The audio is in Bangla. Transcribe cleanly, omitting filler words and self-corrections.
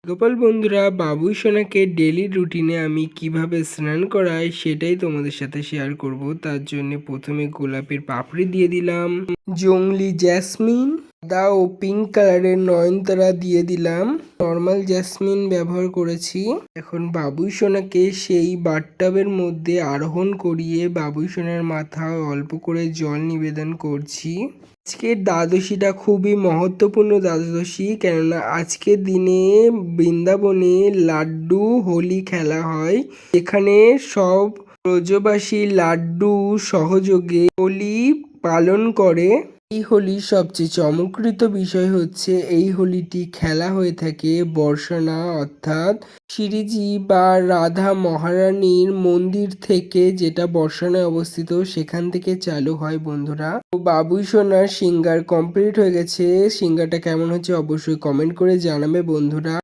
গোপাল বন্ধুরা, বাবুই সোনাকে ডেলি রুটিনে আমি কিভাবে স্নান করাই সেটাই তোমাদের সাথে শেয়ার করব। তার জন্য প্রথমে গোলাপের পাপড়ি দিয়ে দিলাম, জংলি জ্যাসমিন, সাদা ও পিঙ্ক কালারের নয়নতারা দিয়ে দিলাম। নর্মাল জ্যাসমিন ব্যবহার করেছি। এখন বাবুই সোনাকে সেই বাথটাবের মধ্যে আরোহণ করিয়ে বাবুই সোনার মাথায় অল্প করে জল নিবেদন করছি। আজকের দ্বাদশীটা খুবই মহত্বপূর্ণ দ্বাদশী, কেননা আজকের দিনে বৃন্দাবনে লাড্ডু হোলি খেলা হয়। এখানে সব ব্রজবাসী লাড্ডু সহযোগে হোলি পালন করে। এই হোলির সবচেয়ে চমকৃত বিষয় হচ্ছে এই হোলিটি খেলা হয়ে থাকে বর্ষানা অর্থাৎ শ্রীজি বা রাধা মহারানীর মন্দির থেকে, যেটা বর্ষানায় অবস্থিত, সেখান থেকে চালু হয় বন্ধুরা। তো বাবুই সোনার সিঙ্গার কমপ্লিট হয়ে গেছে। সিঙ্গারটা কেমন হচ্ছে অবশ্যই কমেন্ট করে জানাবে বন্ধুরা।